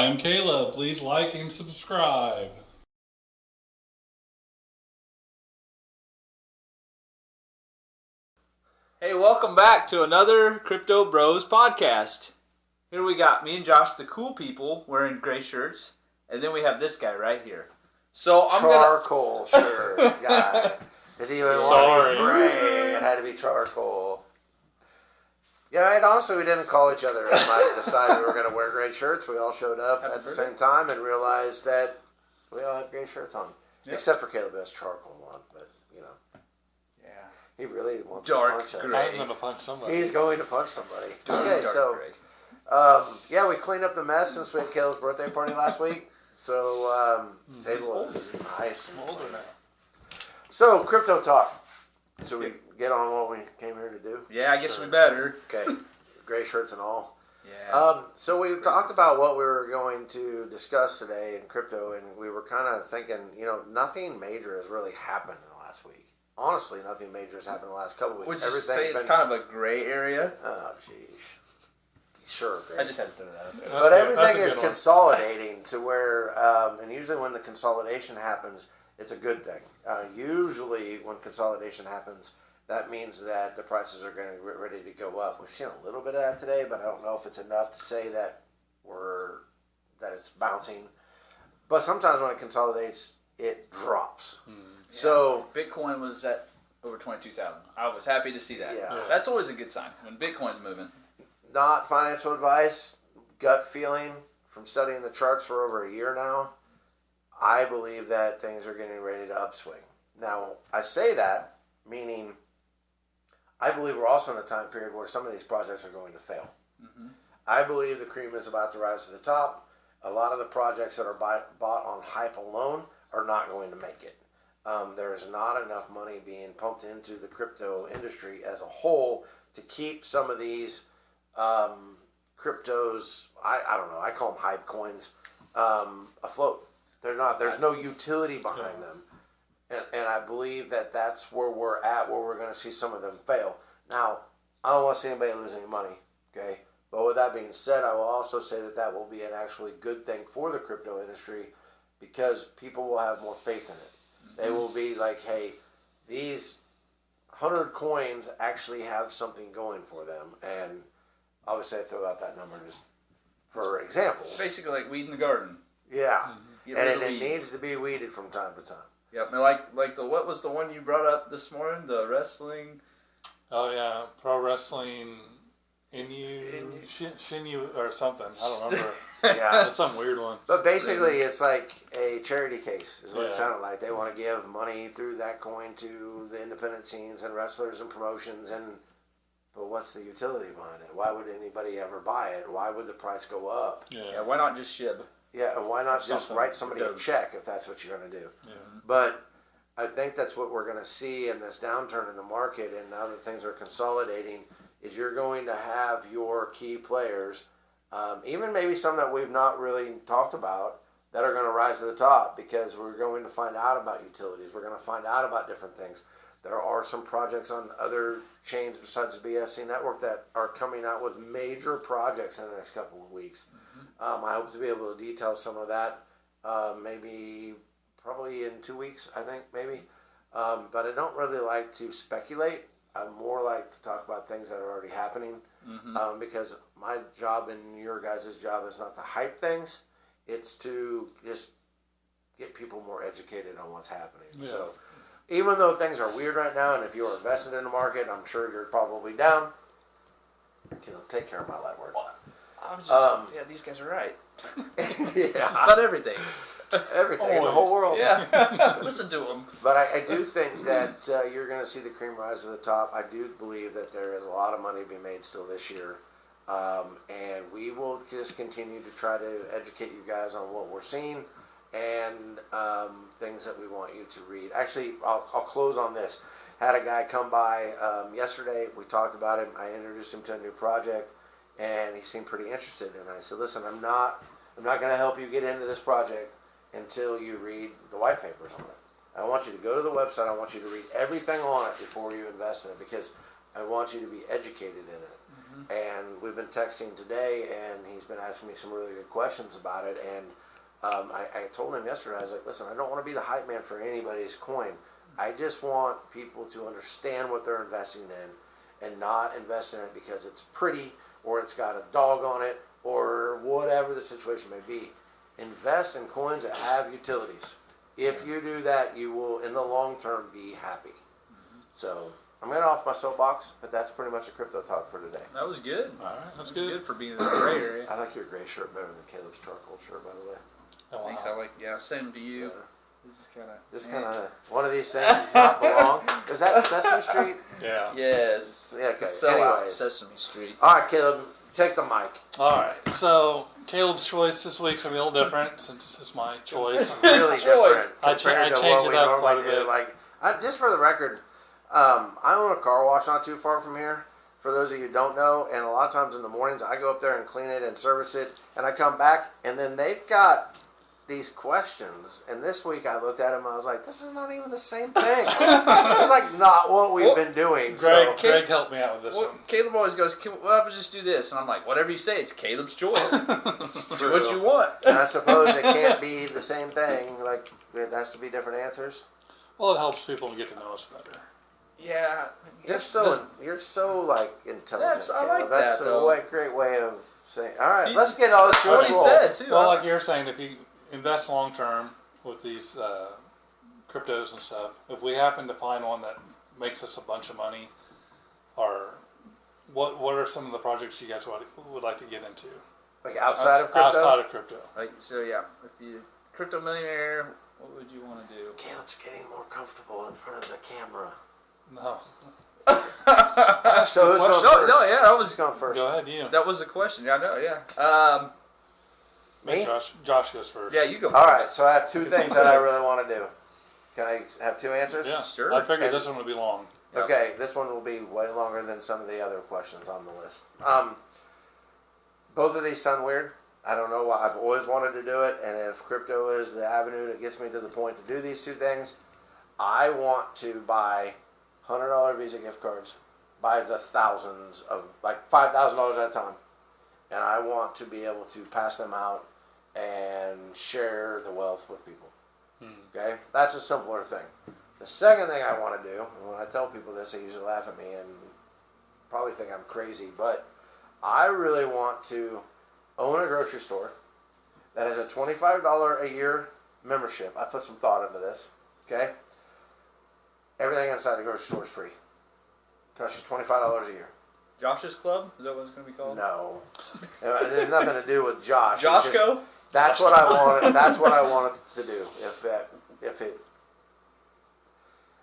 I'm Caleb. Please like and subscribe. Hey, welcome back to another CryptoBros podcast. Here we got me and Josh, the cool people, wearing gray shirts, and then we have this guy right here. So I'm charcoal shirt guy. Is he even want to be gray? It had to be charcoal. Yeah, and honestly, we didn't call each other and decided we were going to wear gray shirts. We all showed up at the same time and realized that we all had gray shirts on. Yep. Except for Caleb has charcoal on, but, you know. Yeah. He really wants to punch us. I'm going to punch somebody. He's going to punch somebody. Okay, so, yeah, we cleaned up the mess since we had Caleb's birthday party last week. So, the table was nice. I'm older now. So, crypto talk. Should we get on what we came here to do? Yeah, I guess we better. Okay. Gray shirts and all. Yeah. So we talked about what we were going to discuss today in crypto, and we were kind of thinking, nothing major has really happened in the last week. Honestly, nothing major has happened in the last couple of weeks. Would you say it's kind of a gray area? Oh, jeez. Sure, great. I just had to throw that out there. But everything is consolidating to where, and usually when the consolidation happens, it's a good thing. Usually when consolidation happens, that means that the prices are going to get ready to go up. We've seen a little bit of that today, but I don't know if it's enough to say that it's bouncing. But sometimes when it consolidates, it drops. Yeah. So Bitcoin was at over 22,000. I was happy to see that. Yeah. That's always a good sign when Bitcoin's moving. Not financial advice, gut feeling from studying the charts for over a year now. I believe that things are getting ready to upswing. Now, I say that, meaning I believe we're also in a time period where some of these projects are going to fail. Mm-hmm. I believe the cream is about to rise to the top. A lot of the projects that are bought on hype alone are not going to make it. There is not enough money being pumped into the crypto industry as a whole to keep some of these cryptos, I don't know, I call them hype coins, afloat. They're not. There's no utility behind them. And I believe that that's where we're at, where we're going to see some of them fail. Now, I don't want to see anybody lose any money, okay? But with that being said, I will also say that that will be an actually good thing for the crypto industry because people will have more faith in it. Mm-hmm. They will be like, hey, these 100 coins actually have something going for them. And obviously I throw out that number just for example. Basically like weed in the garden. Yeah. Mm-hmm. And it needs to be weeded from time to time. Yep, like what was the one you brought up this morning? The wrestling. Oh yeah, pro wrestling. Shinu or something. I don't remember. Yeah, it's some weird one. But basically, it's like a charity case, is what it sounded like. They want to give money through that coin to the independent scenes and wrestlers and promotions, but what's the utility behind it? Why would anybody ever buy it? Why would the price go up? Yeah, why not just shib? Yeah, and why not just write somebody a check if that's what you're going to do? Yeah. But I think that's what we're going to see in this downturn in the market, and now that things are consolidating, is you're going to have your key players, even maybe some that we've not really talked about, that are going to rise to the top because we're going to find out about utilities. We're going to find out about different things. There are some projects on other chains besides the BSC network that are coming out with major projects in the next couple of weeks. I hope to be able to detail some of that probably in 2 weeks, I think, maybe. But I don't really like to speculate. I more like to talk about things that are already happening because my job and your guys' job is not to hype things. It's to just get people more educated on what's happening. Yeah. So even though things are weird right now, and if you're invested in the market, I'm sure you're probably down. Take care of my light word. I'm just, these guys are right. Yeah. About everything. Everything in the whole world. Yeah. Listen to them. But I do think that you're going to see the cream rise to the top. I do believe that there is a lot of money to be made still this year. And we will just continue to try to educate you guys on what we're seeing and things that we want you to read. Actually, I'll close on this. Had a guy come by yesterday. We talked about him. I introduced him to a new project, and he seemed pretty interested. And I said, listen, I'm not going to help you get into this project until you read the white papers on it. I want you to go to the website. I want you to read everything on it before you invest in it because I want you to be educated in it. and we've been texting today, and he's been asking me some really good questions about it. And I told him yesterday, I was like, listen, I don't want to be the hype man for anybody's coin. I just want people to understand what they're investing in and not invest in it because it's pretty or it's got a dog on it or whatever the situation may be. Invest in coins that have utilities. If you do that, you will, in the long term, be happy. So I'm going off my soapbox, but that's pretty much a crypto talk for today. That was good. All right, that's That was good. for being in the gray area. I like your gray shirt better than Caleb's charcoal shirt, by the way. Oh, wow. Thanks. I like. Yeah, same to you. This is kind of. Just kind of one of these things does not belong. Is that Sesame Street? Yeah. Yes. Yeah, okay. Sell out Anyways. Sesame Street. All right, Caleb, take the mic. All right. So Caleb's choice this week's gonna be a little different since it's my choice. Really different I compared to changed what we it up quite normally a do. bit. Like, just for the record, I own a car wash not too far from here. For those of you who don't know, and a lot of times in the mornings I go up there and clean it and service it, and I come back, and then they've got these questions. And this week I looked at them and I was like, this is not even the same thing. It's like not what we've been doing. Greg helped me out with this one. Caleb always goes, "Well, I'll just do this," and I'm like, "Whatever you say, it's Caleb's choice. Do what you want." And I suppose it can't be the same thing. Like, it has to be different answers. Well, it helps people to get to know us better. Yeah. You're so like intelligent. I like Caleb. That's that, though. great way of saying. All right, He's- let's get all this. That's what he said too. Well, like you're saying, if you invest long term with these cryptos and stuff, if we happen to find one that makes us a bunch of money, or what are some of the projects you guys would like to get into Like outside of crypto. outside of crypto? Like, so yeah, if you crypto millionaire, what would you want to do? Caleb's getting more comfortable in front of the camera. No. So who's going No, first? no, yeah, that was Who's going first? Go ahead, you. that was the question. Yeah, I know. Yeah. Me? Josh goes first. Yeah, you go. All first. right, so I have two things that I really want to do. Can I have two answers? Yeah, Sure. I figured And- this one would be long. Yep. Okay, this one will be way longer than some of the other questions on the list. Both of these sound weird. I don't know why. I've always wanted to do it, and if crypto is the avenue that gets me to the point to do these two things, I want to buy $100 Visa gift cards, buy the thousands of, like $5,000 at a time, and I want to be able to pass them out and share the wealth with people. Okay? That's a simpler thing. The second thing I want to do, and when I tell people this, they usually laugh at me and probably think I'm crazy, but I really want to own a grocery store that has a $25 a year membership. I put some thought into this. Okay? Everything inside the grocery store is free. Costs you $25 a year. Josh's Club? Is that what it's going to be called? No. It has nothing to do with Josh. It's just- Joshco? That's what I wanted. That's what I wanted to do. If it,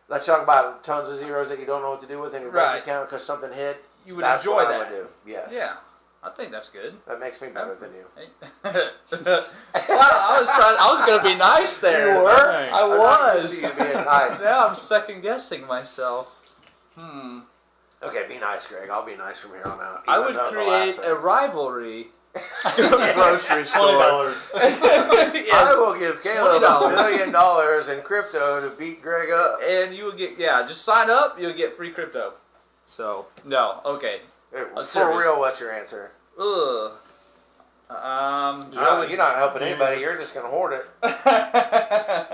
let's talk about tons of zeros that you don't know what to do with in your Right. bank account because something hit. You would That's enjoy what that. I would do. Yes. Yeah. I think that's good. That makes me better than you. Well, I was going to be nice there. You were? Dang. I I'm not was. used to you being nice. Now I'm second guessing myself. Okay, be nice, Greg. I'll be nice from here on out. I even would though the create last a thing- rivalry grocery store. $20. I will give Caleb $1 $20. million in crypto to beat Greg up. And you will get, just sign up, you'll get free crypto. So, no, okay. Hey, for serious. real, what's your answer? Ugh. You're not helping anybody. You're just going to hoard it. Do you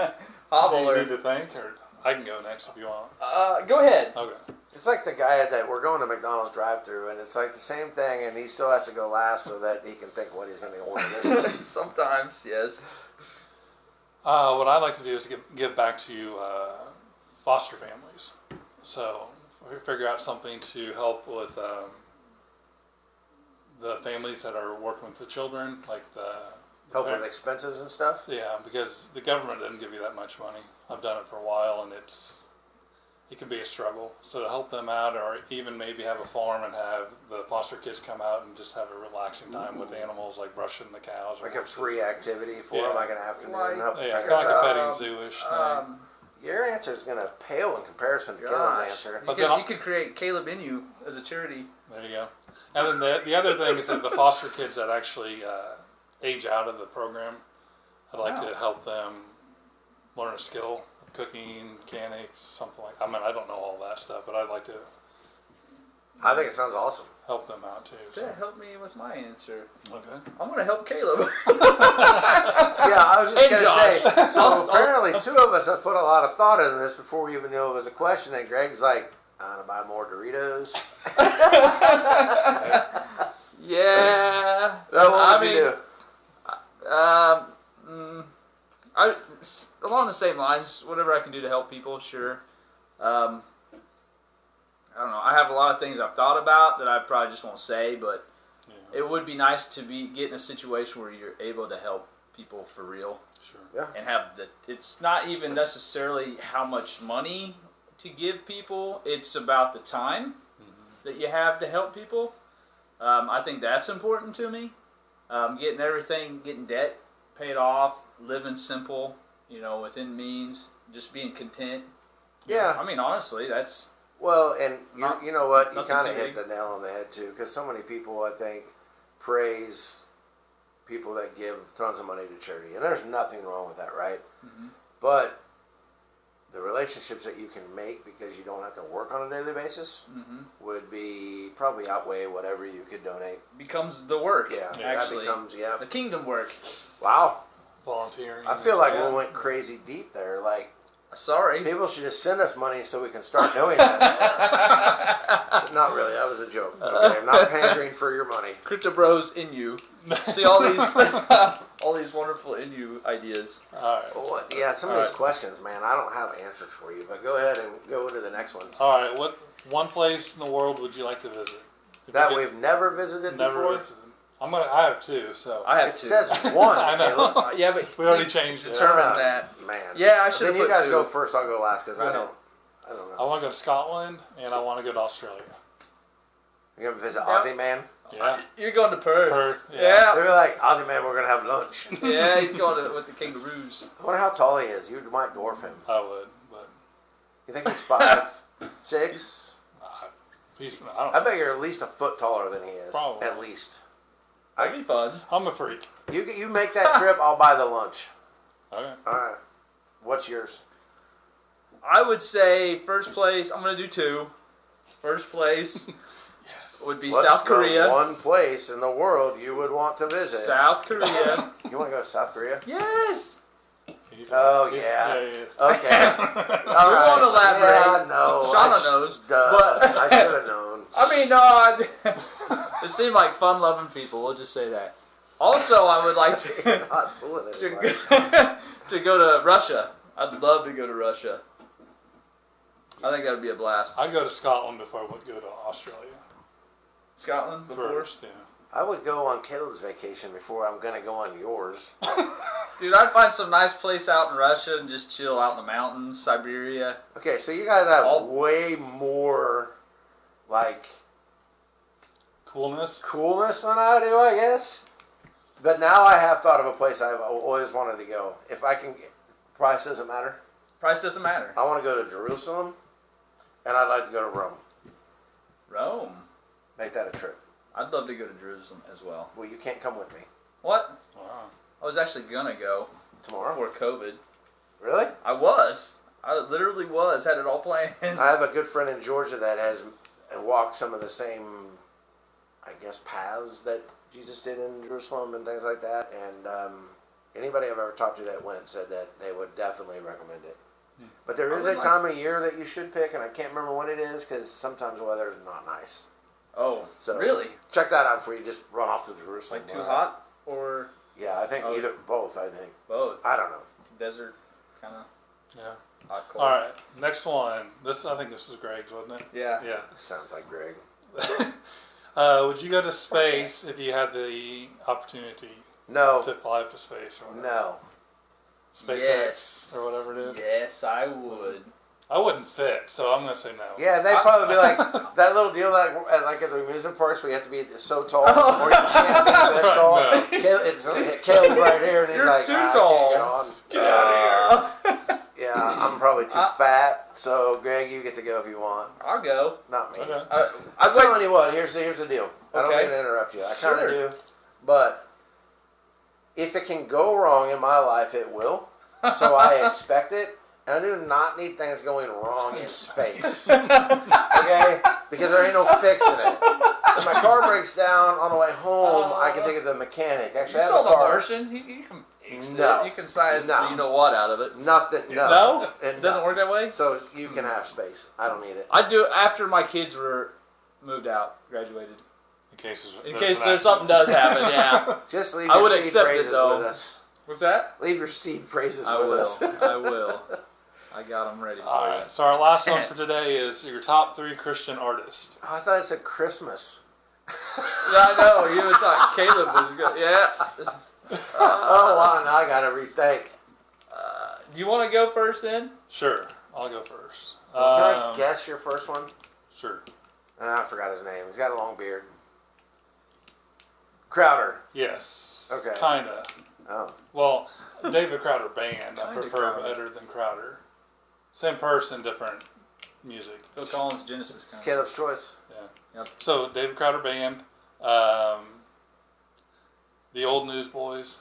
need Hobbler. to think, or I can go next if you want. Go ahead. Okay. It's like the guy that we're going to McDonald's drive-thru, and it's like the same thing, and he still has to go last so that he can think what he's going to order this week. Sometimes, yes. What I'd like to do is give back to foster families. So figure out something to help with the families that are working with the children, like the Help with expenses and stuff. yeah, because the government doesn't give you that much money. I've done it for a while, and it can be a struggle. So to help them out, or even maybe have a farm and have the foster kids come out and just have a relaxing time with animals, like brushing the cows. Or Like a horses. free activity for Yeah. them, like an afternoon. Like- help Yeah, figure kind it of like a out. petting zoo-ish thing. Your answer is going to pale in comparison to Caleb's Gosh. answer. But then You could create Caleb Inu as a charity. There you go. And then the other thing is that the foster kids that actually age out of the program, I'd like to help them learn a skill of cooking, mechanics, something like. I mean, I don't know all that stuff, but I'd like to I think it sounds awesome. help them out too. So. That helped me with my answer. Okay. I'm going to help Caleb. Yeah, I was just And going to Josh. say, so I'll- apparently two of us have put a lot of thought into this before we even knew it was a question, and Greg's like, I want to buy more Doritos. Yeah. What would you do? Along the same lines, whatever I can do to help people, sure. I don't know. I have a lot of things I've thought about that I probably just won't say, but Yeah. it would be nice to get in a situation where you're able to help people for real. Sure. Yeah. And have it's not even necessarily how much money to give people, it's about the time that you have to help people. I think that's important to me. Getting debt paid off, living simple, within means, just being content. Yeah. I mean, honestly, that's... Well, and you know what? You Nothing kind of too hit the nail on the head, too, because so many people, I think, praise people that give tons of money to charity. And there's nothing wrong with that, right? Mm-hmm. But the relationships that you can make because you don't have to work on a daily basis would be probably outweigh whatever you could donate. becomes the work, Yeah, actually. that becomes, The kingdom work. Wow. Volunteering. I feel like Yeah. we went crazy deep there. Like, Sorry. people should just send us money so we can start doing this. Not really. That was a joke. Okay, I'm not pandering for your money. CryptoBros in you. See all these wonderful in you ideas. All right. Well, yeah, some of these questions, man, I don't have answers for you. But go ahead and go to the next one. All right. What one place in the world would you like to visit? If That you could- we've never visited never before. visited. I have two. So I have It two. says one, I know. Caleb. Yeah, but we already changed it. determined that. Man. Yeah, I But should then have you put guys two. go first. I'll go last because Go I ahead. don't I know. want to go to Scotland and I want to go to Australia. You're gonna visit Yeah. Aussie Man. Yeah. You're going to Perth. Perth, yeah. Yeah. They're like, Aussie Man, we're gonna have lunch. Yeah, he's going with the kangaroos. I wonder how tall he is. You might dwarf him. I would, but You think he's 5'6"? I don't. I bet you're at least a foot taller than he is. Probably. At least. That'd be fun. I'm a freak. You make that trip, I'll buy the lunch. Okay. All right. What's yours? I would say first place. I'm going to do two. First place Yes. would be What's South the Korea. one place in the world you would want to visit? South Korea. You want to go to South Korea? Yes. Oh, yeah. Yeah, he is. Okay. All We right. won't elaborate. Yeah, no. Shauna knows. Duh. But I should have known. I mean, no. It seemed like fun-loving people. We'll just say that. Also, I would like You're to not fooling anybody. to go to Russia. I'd love to go to Russia. I think that would be a blast. I'd go to Scotland before I would go to Australia. Scotland before. First, yeah. I would go on Caleb's vacation before I'm going to go on yours. Dude, I'd find some nice place out in Russia and just chill out in the mountains, Siberia. Okay, so you guys have All- way more, like, Coolness. coolness than I do, I guess. But now I have thought of a place I've always wanted to go. If I can, price doesn't matter. Price doesn't matter. I want to go to Jerusalem, and I'd like to go to Rome. Rome. Make that a trip. I'd love to go to Jerusalem as well. Well, you can't come with me What? Wow. I was actually gonna go tomorrow. before COVID. Really? I literally was. Had it all planned. I have a good friend in Georgia that has walked some of the same, I guess, paths that Jesus did in Jerusalem and things like that. And anybody I've ever talked to that went said that they would definitely recommend it. But there is a time of year that you should pick, and I can't remember when it is because sometimes the weather is not nice. Oh, So really? check that out before you just run off to Jerusalem. Like too hot or Yeah, I think Oh. either both. I think both? I don't know. Desert, kind of Yeah. hot, cold. All right. Next one. I think this was Greg's, wasn't it? Yeah. Yeah. Sounds like Greg. Would you go to space if you had the opportunity No, to fly up to space or whatever? no. SpaceX Yes. or whatever it is? Yes, I would. I wouldn't fit, so I'm going to say no. Yeah, they'd probably be like that little deal like at the amusement parks where you have to be so tall Oh. or you can't be this tall. No. It's Caleb right here, and he's You're like, too "I can't tall. get on." Get out of here. Yeah, I'm probably too fat. So Greg, you get to go if you want. I'll go. Not me. Okay. I'm I'm telling you what. Here's the deal. I don't Okay. mean to interrupt you. I kind of Sure. do, but if it can go wrong in my life, it will. So I expect it, And I do not need things going wrong in space. Okay? Because there ain't no fixing it. If my car breaks down on the way home, I can take it to the mechanic. Actually, You I have saw a The car. Martian? You can fix No. it. You can science No. you know what out of it. Nothing. No. No? And It doesn't work that way? So you can have space. I don't need it. I do after my kids were moved out, graduated. In case there's something does happen, yeah. Just leave I your would seed accept it, phrases though. with us. What's that? Leave your seed phrases I with will. us. I will. I got them ready for All you. right. So our last one for today is your top 3 Christian artists. Oh, I thought it said Christmas. I know. You even thought Caleb was good. Yeah. Oh, wow. Now I got to rethink. Do you want to go first then? Sure, I'll go first. Can I guess your first one? Sure. I forgot his name. He's got a long beard. Crowder. Yes. Okay. Kinda. Oh. Well, David Crowder band I Kinda prefer Crowder. better than Crowder. Same person, different music. Phil Collins, Genesis. It's Kind of. Caleb's choice. Yeah. Yep. So David Crowder band, the old Newsboys,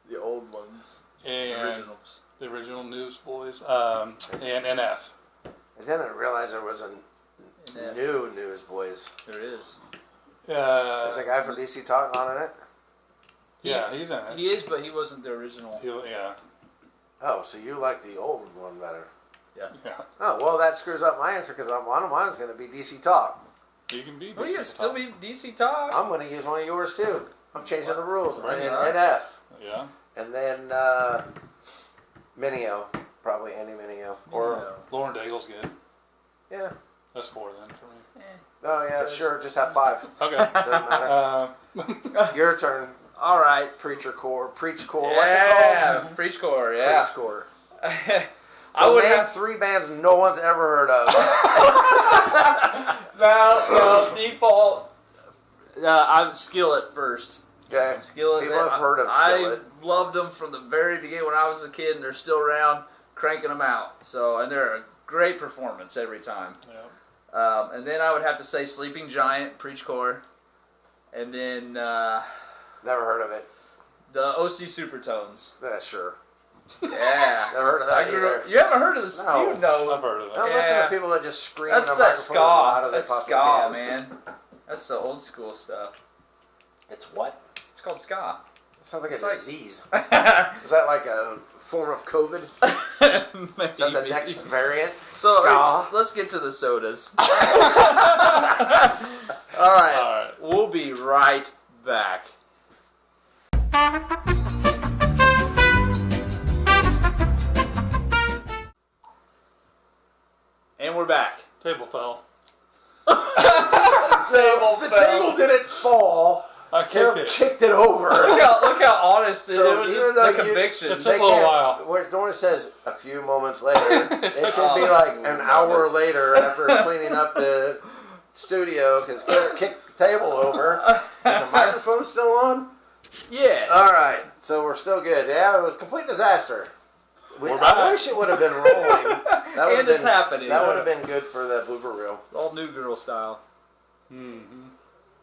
The old ones. and Originals. the original Newsboys, and NF. I didn't realize there was a Yeah. new Newsboys. There is. There's a guy from DC Talk on in it. Yeah, he's in it. He is, but he wasn't the original. Yeah. Oh, so you like the old one better? Yeah. Oh, well, that screws up my answer because one of mine's going to be DC Talk. You can be. Well, you DC can still Talk. be DC Talk. I'm going to use one of yours too. I'm changing the rules. Right. And Alright. NF. Yeah. And then Minio. Probably Andy Minio. Or, Lauren Daigle's good. yeah. That's 4 then for me. Oh, yeah, So- sure. Just have 5. Okay. Doesn't matter. Your turn. All right. Preacher Core. Preach Core. What's it Yeah. called? Preach Core. Yeah. Preach Core. I So would name have 3 bands no one's ever heard of. no default. I'm Skillet first. Okay. Skillet. People have heard of I Skillet. loved them from the very beginning when I was a kid, and they're still around, cranking them out. So, and they're a great performance every time. Yeah. And then I would have to say Sleeping Giant, Preach Core, and then Never heard of it. the OC Supertones. Yeah, sure. Yeah. Never heard of I that grew either. up, you haven't heard of this? No. You know. I've heard of Don't it. listen Yeah. to people that just scream That's in the that microphone as loud ska. as they That's possibly ska, can. man. That's the old school stuff. It's what? It's called ska. It sounds like a It's like- disease. Maybe. Is that like a form of COVID? Is that the next variant? So Ska? let's get to the sodas. All right. All right. We'll be right back. And we're back. Table fell. The table didn't fall. I kicked Caleb it. kicked it over. Look how honest it is. So It was even just though the you- conviction. It's a little while. Where Dorn says a few moments later, it took should be like an moments. hour later after cleaning up the studio because Caleb kicked the table over. Is the microphone still on? Yeah. All right, so we're still good. Yeah, it was a complete disaster. We're back. I wish it would have been rolling. That would And have it's been happening. That would have been good for the blooper reel. All new girl style. Mm-hmm.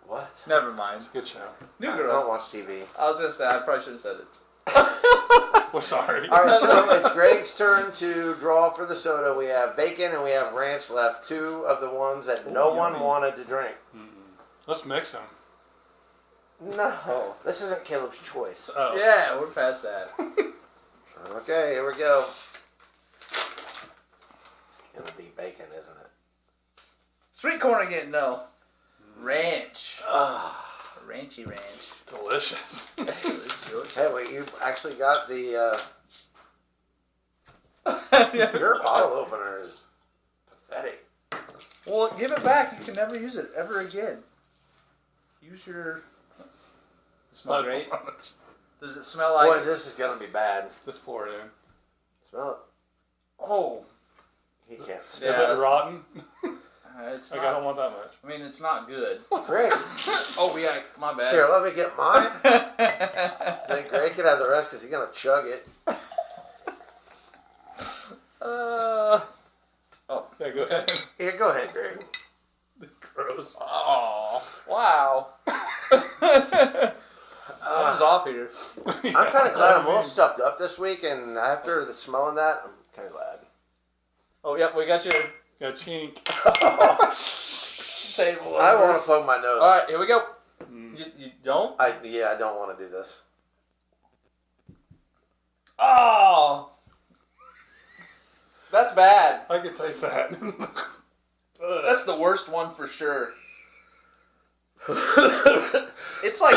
What? Never mind. Good show. New I girl. don't watch TV. I was gonna say I probably should have said it. We're sorry. All right, so it's Greg's turn to draw for the soda. We have bacon and we have ranch left. 2 of the ones that no one yummy. wanted to drink. Let's mix them. No, this isn't Caleb's choice. Oh. Yeah, we're past that. Okay, here we go. It's gonna be bacon, isn't it? Sweet corn again, no. Ranch. Ah. Ranchy ranch. Delicious. Hey, wait, you actually got the. Your bottle opener is pathetic. Well, give it back. You can never use it ever again. Use your. Smell great. Does it smell like? Boy, this is gonna be bad. Just pour it in. Smell it. Oh, He can't smell Is Yeah, it that's- rotten? it's Like, not. I don't want that much. I mean, it's not good. it. Greg, Oh yeah, my bad. here, let me get mine. Then Greg can have the rest because he's gonna chug it. Yeah, go ahead. Here, go ahead, Greg. Gross. Oh, wow. I was off here. I'm kind of glad I'm all stuffed up this week, and after the smelling that, I'm kind of glad. Oh, yep, we got your Got chink. table. I over. want to plug my nose. All right, here we go. You don't? I don't want to do this. Oh, that's bad. I can taste that. That's the worst one for sure. It's like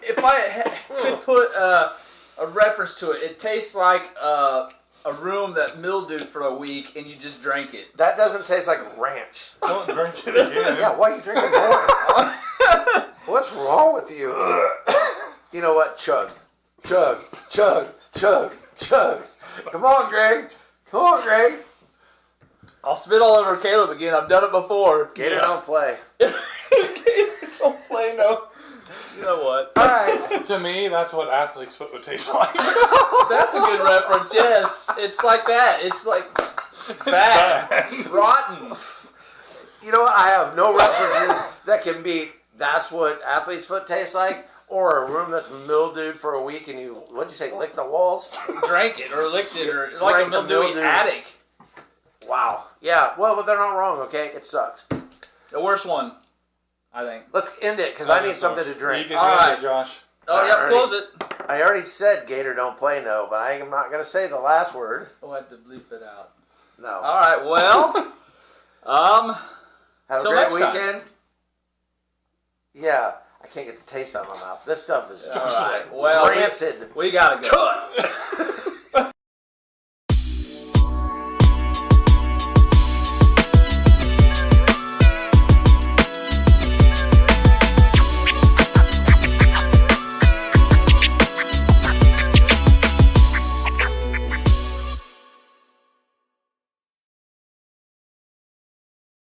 if I could put a reference to it, it tastes like a room that mildewed for a week and you just drank it. That doesn't taste like ranch. Don't drink it again. Yeah, why are you drinking more? What's wrong with you? You know what? Chug. Chug. Chug. Chug. Chug. Come on, Greg. Come on, Greg. I'll spit all over Caleb again. I've done it before. Gator don't play. Don't play no. You know what? All right. To me, that's what athlete's foot would taste like. That's a good reference. Yes, it's like that. It's like bad, rotten. You know what? I have no references that can beat that's what athlete's foot tastes like, or a room that's mildewed for a week and you, what'd you say, lick the walls? Drank it or licked it or like a Drank the mildewy mildew. attic. Wow. Yeah, well, but they're not wrong, okay? It sucks. The worst one, I think. Let's end it, because I need something to You drink. can All do right. it, Josh. Oh, All yep, right. close it. I already said Gator don't play no, but I am not going to say the last word. Oh, I had to bleep it out. No. All right, well, Have a till great next time. weekend. Yeah, I can't get the taste out of my mouth. This stuff is all right, well, rancid. we gotta go.